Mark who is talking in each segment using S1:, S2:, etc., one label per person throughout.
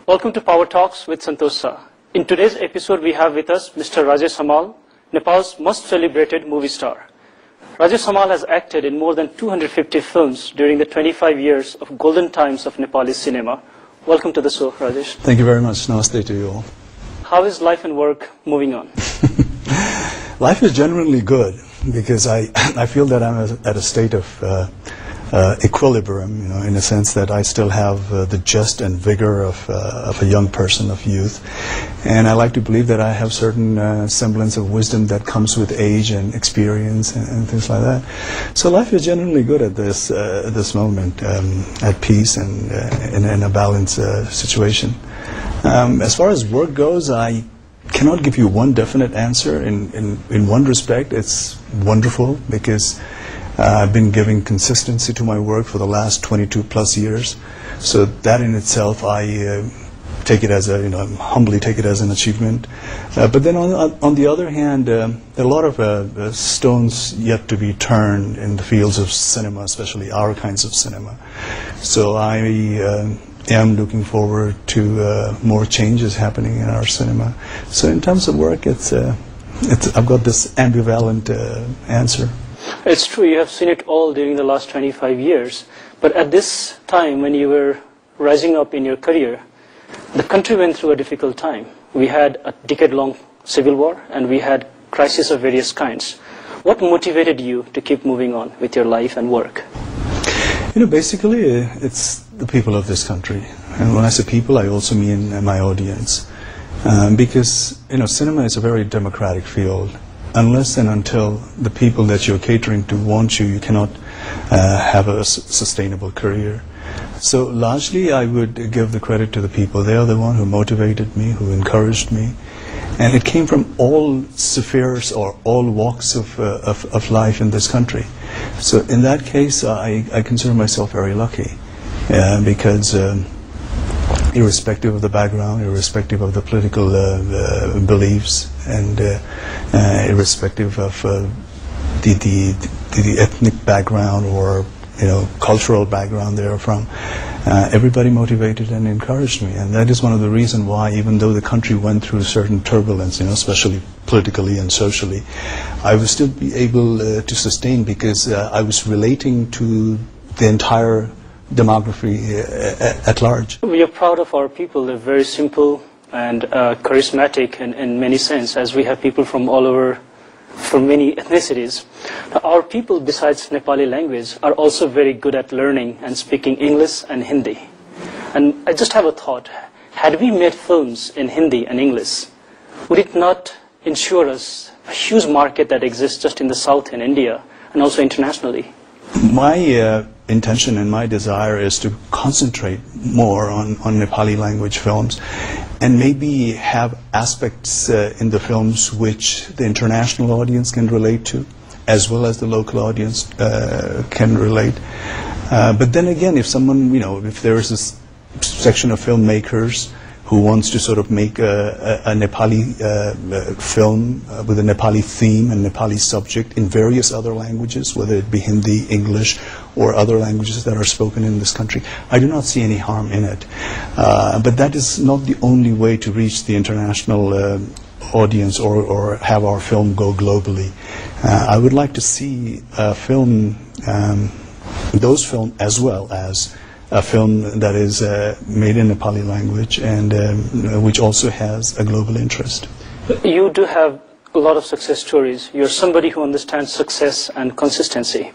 S1: Welcome to Power Talks with Santosh Shah. In today's episode, we have with us Mr. Rajesh Hamal, Nepal's most celebrated movie star. Rajesh Hamal has acted in more than 250 films during the 25 years of golden times of Nepali cinema. Welcome to the show, Rajesh.
S2: Thank you very much. Namaste to you all.
S1: How is life and work moving on?
S2: Life is generally good because I feel that I'm at a state of equilibrium, in a sense that I still have the gist and vigor of a young person, of youth. And I like to believe that I have certain semblance of wisdom that comes with age and experience and things like that. So life is generally good at this moment, at peace and in a balanced situation. As far as work goes, I cannot give you one definite answer. In one respect, it's wonderful because I've been giving consistency to my work for the last 22 plus years. So that in itself, I take it as humbly take it as an achievement. But then on the other hand, there are a lot of stones yet to be turned in the fields of cinema, especially our kinds of cinema. So I am looking forward to more changes happening in our cinema. So in terms of work, I've got this ambivalent answer.
S1: It's true, you have seen it all during the last 25 years. But at this time, when you were rising up in your career, the country went through a difficult time. We had a decade-long civil war, and we had crises of various kinds. What motivated you to keep moving on with your life and work?
S2: Basically, it's the people of this country. And when I say people, I also mean my audience. Because, cinema is a very democratic field. Unless and until the people that you're catering to want you, you cannot have a sustainable career. So largely, I would give the credit to the people. They are the one who motivated me, who encouraged me. And it came from all spheres or all walks of life in this country. So in that case, I consider myself very lucky because irrespective of the background, irrespective of the political beliefs, and irrespective of the ethnic background or cultural background they are from, everybody motivated and encouraged me, and that is one of the reasons why, even though the country went through certain turbulence, especially politically and socially, I would still be able to sustain because I was relating to the entire demography at large.
S1: We are proud of our people. They're very simple and charismatic in many sense, as we have people from all over, from many ethnicities. Now, our people, besides Nepali language, are also very good at learning and speaking English and Hindi. And I just have a thought. Had we made films in Hindi and English, would it not ensure us a huge market that exists just in the south in India and also internationally?
S2: My intention and my desire is to concentrate more on Nepali language films and maybe have aspects in the films which the international audience can relate to as well as the local audience can relate. But then again, if someone, if there is a section of filmmakers who wants to sort of make a Nepali film with a Nepali theme and Nepali subject in various other languages, whether it be Hindi, English, or other languages that are spoken in this country, I do not see any harm in it. But that is not the only way to reach the international audience or have our film go globally. I would like to see a film, those films as well as a film that is made in Nepali language and which also has a global interest.
S1: You do have a lot of success stories. You're somebody who understands success and consistency.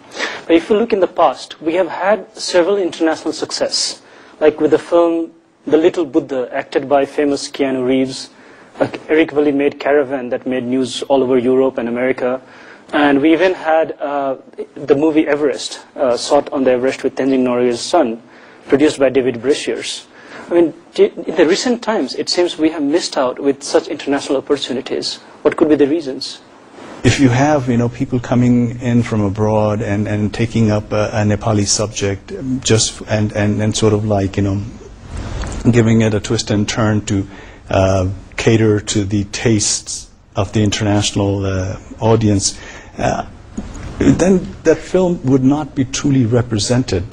S1: But if you look in the past, we have had several international success, like with the film The Little Buddha, acted by famous Keanu Reeves, Eric Valli made Caravan that made news all over Europe and America. And we even had the movie Everest, shot on the Everest with Tenzing Norgay's son, produced by David Brashears. I mean, in the recent times, it seems we have missed out with such international opportunities. What could be the reasons?
S2: If you have, people coming in from abroad and taking up a Nepali subject, just and sort of like, giving it a twist and turn to cater to the tastes of the international audience, then that film would not be truly represented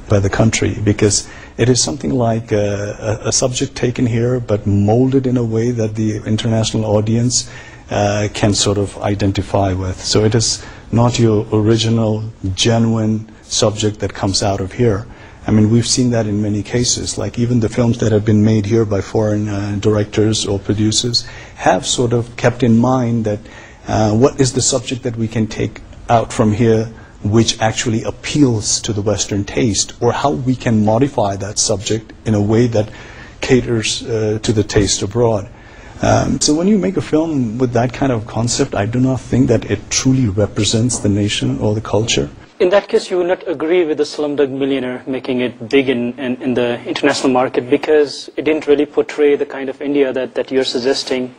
S2: by the country, because it is something like a subject taken here but molded in a way that the international audience can sort of identify with. So it is not your original, genuine subject that comes out of here. I mean, we've seen that in many cases, like even the films that have been made here by foreign directors or producers have sort of kept in mind that what is the subject that we can take out from here which actually appeals to the Western taste, or how we can modify that subject in a way that caters to the taste abroad. So when you make a film with that kind of concept, I do not think that it truly represents the nation or the culture.
S1: In that case, you would not agree with the Slumdog Millionaire making it big in the international market, because it didn't really portray the kind of India that you're suggesting.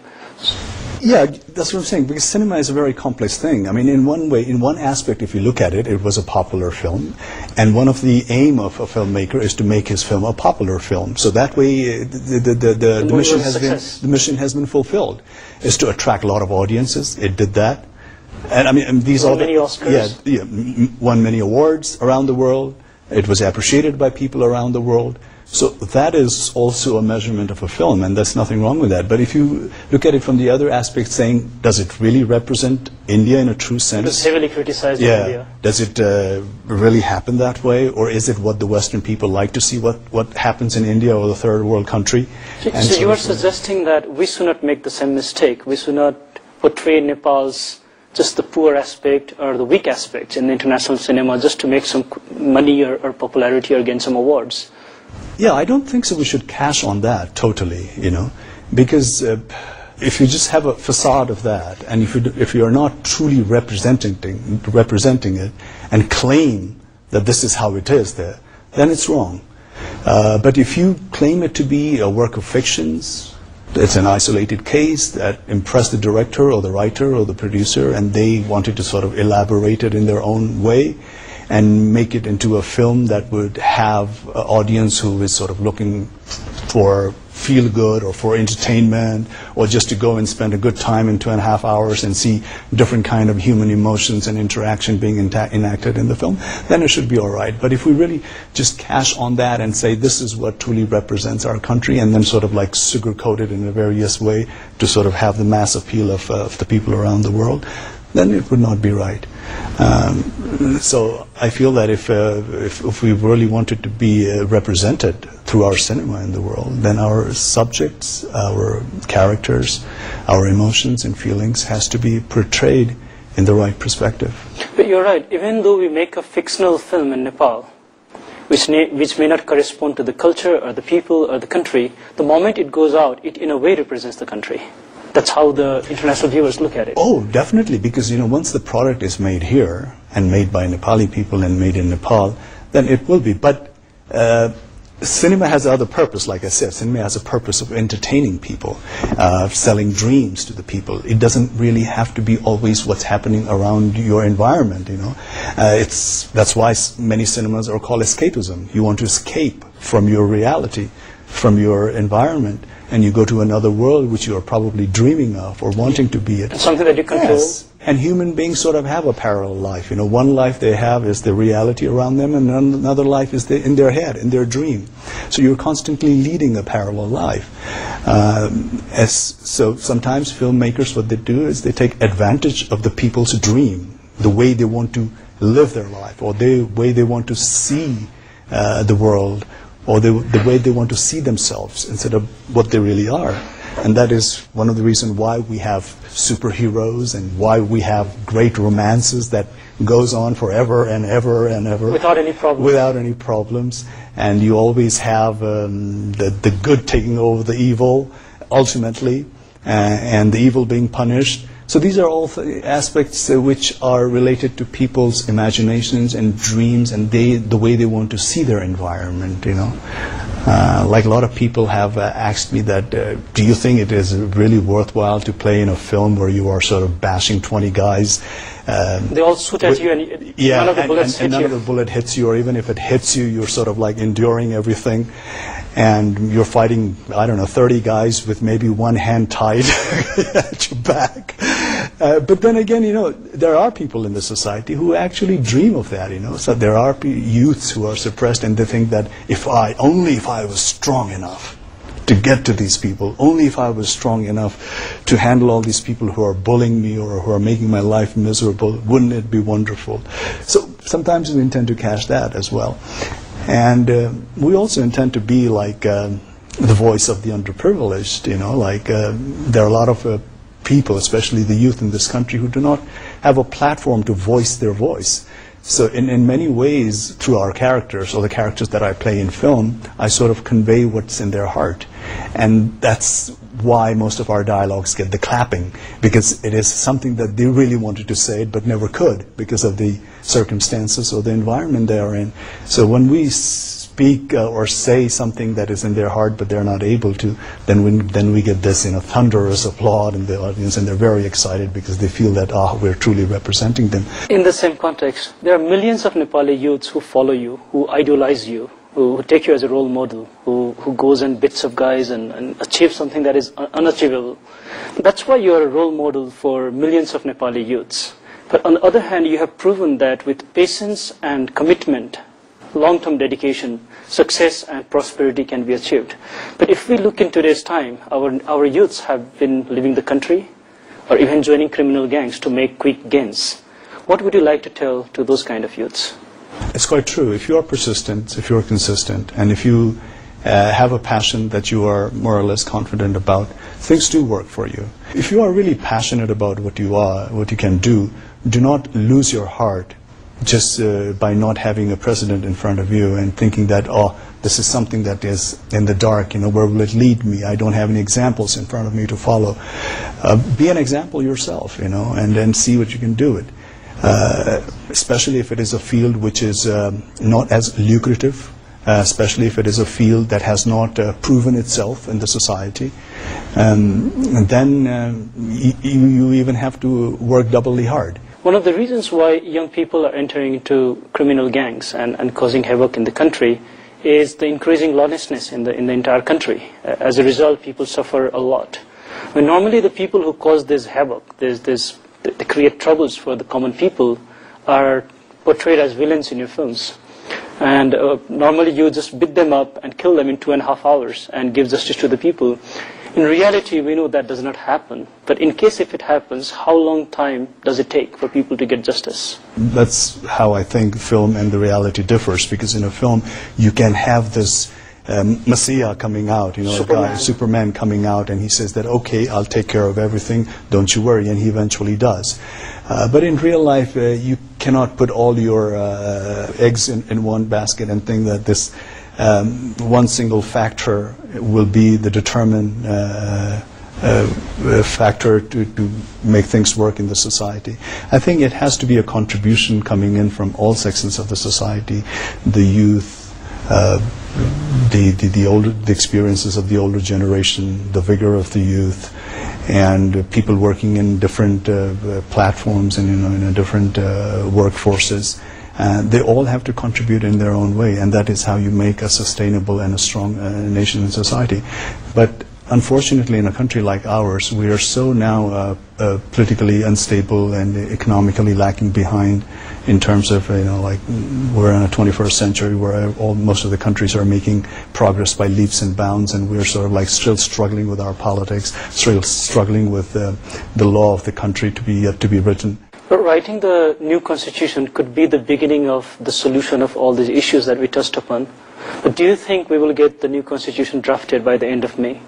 S2: Yeah, that's what I'm saying, because cinema is a very complex thing. I mean, in one way, in one aspect, if you look at it, it was a popular film. And one of the aim of a filmmaker is to make his film a popular film. So that way, the mission has been fulfilled, is to attract a lot of audiences. It did that. And I mean, these are
S1: many Oscars.
S2: Yeah, won many awards around the world. It was appreciated by people around the world. So that is also a measurement of a film, and there's nothing wrong with that. But if you look at it from the other aspect, saying, does it really represent India in a true sense?
S1: It was heavily criticized in India.
S2: Does it really happen that way? Or is it what the Western people like to see, what happens in India or the third world country?
S1: So you are suggesting that we should not make the same mistake. We should not portray Nepal's just the poor aspect or the weak aspect in the international cinema just to make some money or popularity or gain some awards.
S2: Yeah, I don't think so. We should cash on that totally, you know, because if you just have a facade of that, and if you are not truly representing it, and claim that this is how it is there, then it's wrong. But if you claim it to be a work of fictions, it's an isolated case that impressed the director or the writer or the producer, and they wanted to sort of elaborate it in their own way and make it into a film that would have an audience who is sort of looking for feel good or for entertainment, or just to go and spend a good time in 2.5 hours and see different kind of human emotions and interaction being enacted in the film, then it should be all right. But if we really just cash on that and say this is what truly represents our country, and then sort of like sugarcoat it in a various way to sort of have the mass appeal of the people around the world, then it would not be right. So I feel that if we really wanted to be represented through our cinema in the world, then our subjects, our characters, our emotions and feelings has to be portrayed in the right perspective.
S1: But you're right, even though we make a fictional film in Nepal, which may not correspond to the culture or the people or the country, the moment it goes out, it in a way represents the country. That's how the international viewers look at it.
S2: Oh, definitely, because you know, once the product is made here and made by Nepali people and made in Nepal, then it will be. But cinema has other purpose, like I said. Cinema has a purpose of entertaining people, selling dreams to the people. It doesn't really have to be always what's happening around your environment, you know. That's why many cinemas are called escapism. You want to escape from your reality, from your environment, and you go to another world which you are probably dreaming of or wanting to be at.
S1: It's something that you control.
S2: Yes. And human beings sort of have a parallel life. You know, one life they have is the reality around them, and another life is in their head, in their dream. So you're constantly leading a parallel life. So sometimes filmmakers, what they do is they take advantage of the people's dream, the way they want to live their life, or the way they want to see the world, or the way they want to see themselves instead of what they really are. And that is one of the reasons why we have superheroes and why we have great romances that goes on forever and ever and ever.
S1: Without any problems.
S2: Without any problems. And you always have the good taking over the evil, ultimately, and the evil being punished. So these are all aspects which are related to people's imaginations and dreams, and the way they want to see their environment, you know. Like a lot of people have asked me that, do you think it is really worthwhile to play in a film where you are sort of bashing 20 guys?
S1: They all shoot at you, and none of the bullets hit you.
S2: None of the bullet hits you, or even if it hits you, you're sort of like enduring everything. And you're fighting, I don't know, 30 guys with maybe one hand tied at your back. But then again, there are people in the society who actually dream of that, So there are youths who are suppressed, and they think that only if I was strong enough to get to these people, only if I was strong enough to handle all these people who are bullying me or who are making my life miserable, wouldn't it be wonderful? So sometimes we intend to catch that as well. And we also intend to be like the voice of the underprivileged, there are a lot of people, especially the youth in this country, who do not have a platform to voice their voice. So in many ways, through our characters, or the characters that I play in film, I sort of convey what's in their heart. And that's why most of our dialogues get the clapping, because it is something that they really wanted to say it but never could because of the circumstances or the environment they are in. So when we speak or say something that is in their heart but they're not able to, then we get this thunderous applause in the audience, and they're very excited because they feel that we're truly representing them.
S1: In the same context, there are millions of Nepali youths who follow you, who idolize you, who take you as a role model, who goes and beats up guys and achieves something that is unachievable. That's why you're a role model for millions of Nepali youths. But on the other hand, you have proven that with patience and commitment, long-term dedication, success and prosperity can be achieved. But if we look in today's time, our youths have been leaving the country or even joining criminal gangs to make quick gains. What would you like to tell to those kind of youths?
S2: It's quite true. If you are persistent, if you are consistent, and if you have a passion that you are more or less confident about, things do work for you. If you are really passionate about what you can do not lose your heart just by not having a precedent in front of you and thinking that, this is something that is in the dark, where will it lead me? I don't have any examples in front of me to follow. Be an example yourself, and then see what you can do it. Especially if it is a field which is not as lucrative, especially if it is a field that has not proven itself in the society, then you even have to work doubly hard.
S1: One of the reasons why young people are entering into criminal gangs and causing havoc in the country is the increasing lawlessness in the entire country. As a result, people suffer a lot. When normally the people who cause this havoc, they create troubles for the common people, are portrayed as villains in your films. And normally you just beat them up and kill them in 2.5 hours and give justice to the people. In reality, we know that does not happen. But in case if it happens, how long time does it take for people to get justice? That's
S2: how I think film and the reality differs, because in a film you can have this Messiah coming out, Superman coming out, and he says that, okay, I'll take care of everything, don't you worry, and he eventually does. But in real life, you cannot put all your eggs in one basket and think that this one single factor will be the determined factor to make things work in the society. I think it has to be a contribution coming in from all sections of the society, the youth, the experiences of the older generation, the vigor of the youth, and people working in different platforms and in different workforces. They all have to contribute in their own way, and that is how you make a sustainable and a strong nation and society. But unfortunately, in a country like ours, we are so now politically unstable and economically lacking behind in terms of, we're in a 21st century where most of the countries are making progress by leaps and bounds, and we're sort of still struggling with our politics, still struggling with the law of the country to be yet to be written.
S1: But writing the new constitution could be the beginning of the solution of all these issues that we touched upon. But do you think we will get the new constitution drafted by the end of May?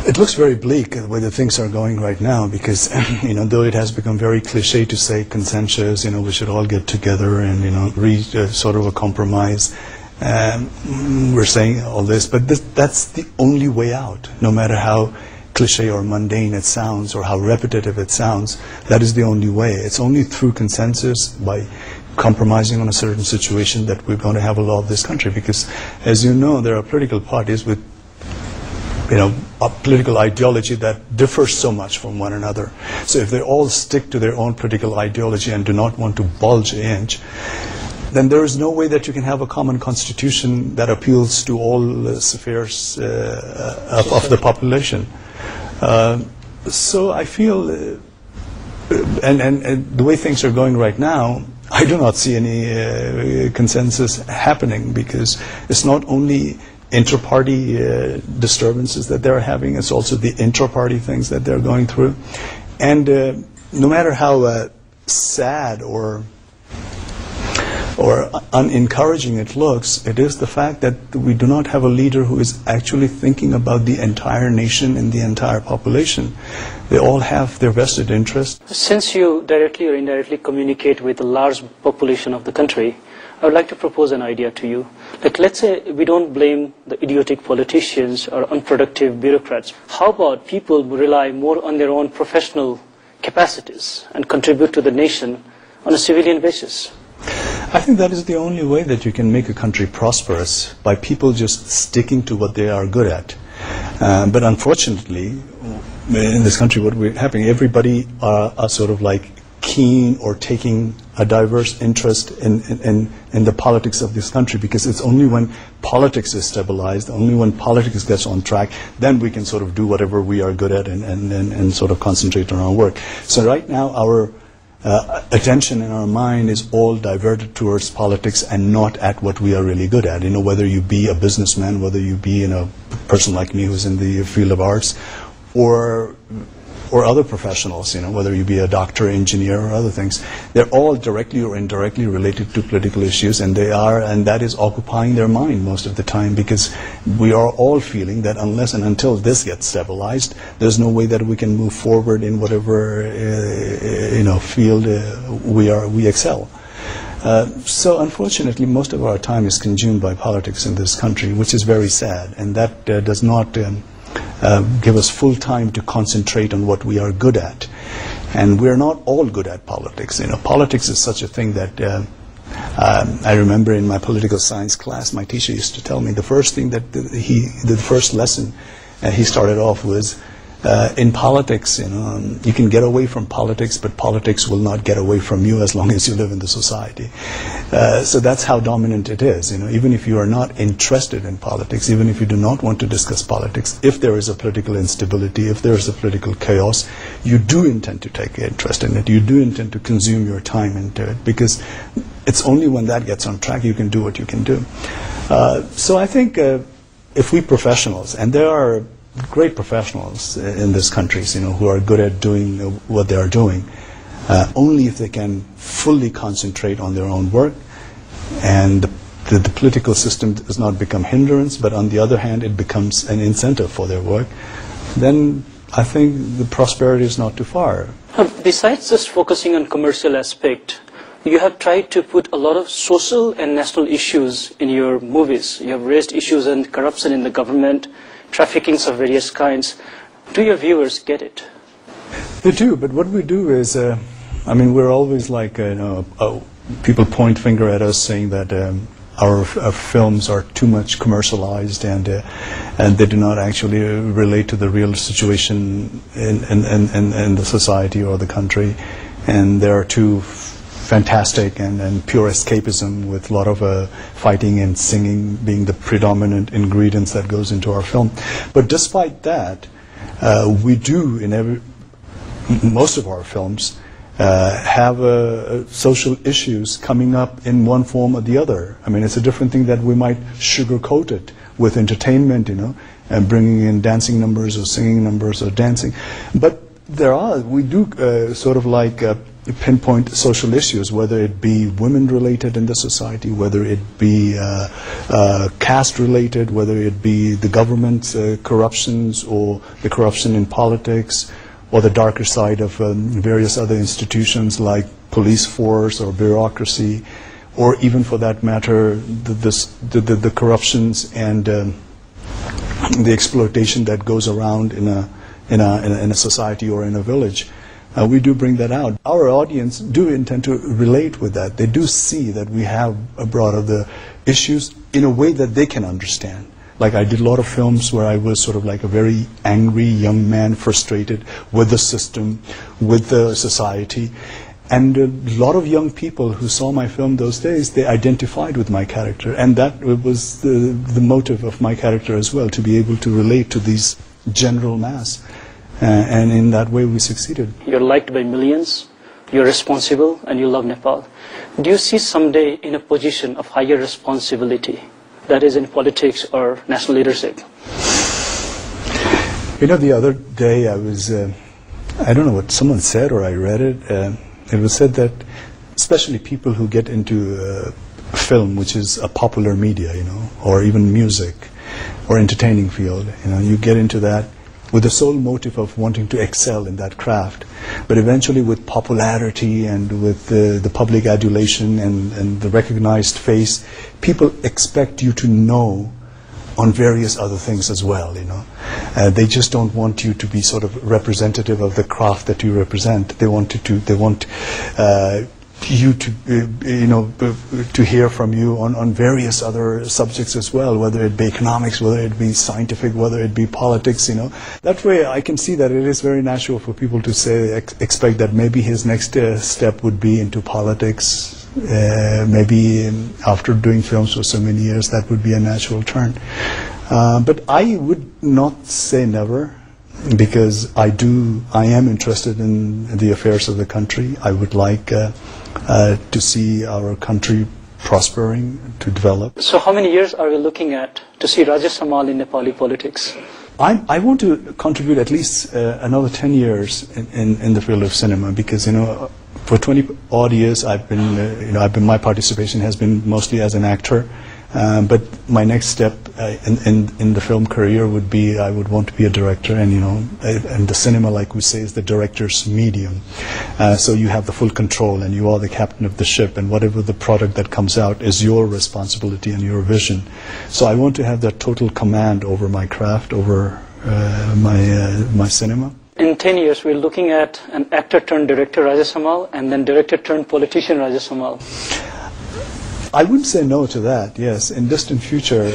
S2: It looks very bleak the way the things are going right now, because though it has become very cliche to say consensus, we should all get together and reach sort of a compromise. We're saying all this, but that's the only way out. No matter how cliche or mundane it sounds, or how repetitive it sounds, that is the only way. It's only through consensus, by compromising on a certain situation, that we're going to have a law of this country. Because, as you know, there are political parties with a political ideology that differs so much from one another. So if they all stick to their own political ideology and do not want to bulge an inch, then there is no way that you can have a common constitution that appeals to all spheres of the population. So I feel and the way things are going right now, I do not see any consensus happening, because it's not only inter-party disturbances that they're having, it's also the intra-party things that they're going through. And no matter how sad or unencouraging it looks, it is the fact that we do not have a leader who is actually thinking about the entire nation and the entire population. They all have their vested interest.
S1: Since you directly or indirectly communicate with a large population of the country, I would like to propose an idea to you. Like, let's say we don't blame the idiotic politicians or unproductive bureaucrats. How about people who rely more on their own professional capacities and contribute to the nation on a civilian basis?
S2: I think that is the only way that you can make a country prosperous, by people just sticking to what they are good at. But unfortunately, in this country, what we're having, everybody are sort of like keen or taking a diverse interest in the politics of this country, because it's only when politics is stabilized, only when politics gets on track, then we can sort of do whatever we are good at and sort of concentrate on our work. So right now, our attention in our mind is all diverted towards politics and not at what we are really good at. You know, whether you be a businessman, whether you be a person like me who's in the field of arts, or other professionals, whether you be a doctor, engineer, or other things, they're all directly or indirectly related to political issues, and that is occupying their mind most of the time, because we are all feeling that unless and until this gets stabilized, there's no way that we can move forward in whatever field we excel. So unfortunately, most of our time is consumed by politics in this country, which is very sad, and that does not give us full time to concentrate on what we are good at. And we're not all good at politics. Politics is such a thing that I remember in my political science class, my teacher used to tell me the first thing that the first lesson he started off was, in politics, you can get away from politics, but politics will not get away from you as long as you live in the society. So that's how dominant it is. Even if you are not interested in politics, even if you do not want to discuss politics, if there is a political instability, if there is a political chaos, you do intend to take interest in it. You do intend to consume your time into it, because it's only when that gets on track you can do what you can do. So I think if we professionals, and there are great professionals in this country, who are good at doing what they are doing, only if they can fully concentrate on their own work, and the political system does not become hindrance, but on the other hand, it becomes an incentive for their work, then I think the prosperity is not too far.
S1: Besides just focusing on commercial aspect, you have tried to put a lot of social and national issues in your movies. You have raised issues on corruption in the government, traffickings of various kinds. Do your viewers get it?
S2: They do, but what we do is, we're always like, people point finger at us saying that our films are too much commercialized, and they do not actually relate to the real situation in the society or the country, and they are too fantastic and pure escapism, with a lot of fighting and singing being the predominant ingredients that goes into our film. But despite that, we do in most of our films have social issues coming up in one form or the other. It's a different thing that we might sugarcoat it with entertainment, and bringing in dancing numbers or singing numbers or dancing. But we do sort of like pinpoint social issues, whether it be women-related in the society, whether it be caste-related, whether it be the government corruptions or the corruption in politics, or the darker side of various other institutions like police force or bureaucracy, or even for that matter, the corruptions and the exploitation that goes around in a society or in a village. We do bring that out. Our audience do intend to relate with that. They do see that we have brought up the issues in a way that they can understand. Like, I did a lot of films where I was sort of like a very angry young man, frustrated with the system, with the society. And a lot of young people who saw my film those days, they identified with my character. And that was the motive of my character as well, to be able to relate to these general mass. And in that way, we succeeded.
S1: You're liked by millions, you're responsible, and you love Nepal. Do you see someday in a position of higher responsibility, that is in politics or national leadership?
S2: You know, the other day I was, I don't know what someone said or I read it. It was said that especially people who get into film, which is a popular media, you know, or even music or entertaining field, you know, you get into that with the sole motive of wanting to excel in that craft. But eventually with popularity and with the public adulation and the recognized face, people expect you to know on various other things as well, you know. They just don't want you to be sort of representative of the craft that you represent. They want you to, you know, to hear from you on various other subjects as well, whether it be economics, whether it be scientific, whether it be politics, you know. That way I can see that it is very natural for people to say, expect that maybe his next step would be into politics. Maybe after doing films for so many years, that would be a natural turn. But I would not say never, because I am interested in the affairs of the country. I would like to see our country prospering, to develop.
S1: So how many years are we looking at to see Rajesh Hamal in Nepali politics?
S2: I want to contribute at least another 10 years in the field of cinema, because, you know, for 20 odd years I've been, my participation has been mostly as an actor. But my next step in the film career would be, I would want to be a director, and, you know, and the cinema, like we say, is the director's medium. So you have the full control, and you are the captain of the ship, and whatever the product that comes out is your responsibility and your vision. So I want to have that total command over my craft, over my cinema.
S1: In 10 years, we're looking at an actor turned director, Rajesh Hamal, and then director turned politician, Rajesh Hamal.
S2: I wouldn't say no to that, yes. In distant future,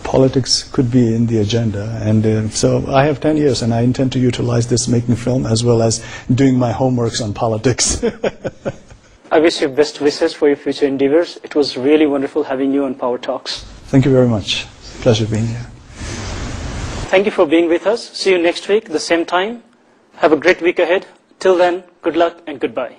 S2: politics could be in the agenda. And so I have 10 years, and I intend to utilize this making film as well as doing my homeworks on politics.
S1: I wish you best wishes for your future endeavors. It was really wonderful having you on Power Talks.
S2: Thank you very much. Pleasure being here.
S1: Thank you for being with us. See you next week, the same time. Have a great week ahead. Till then, good luck and goodbye.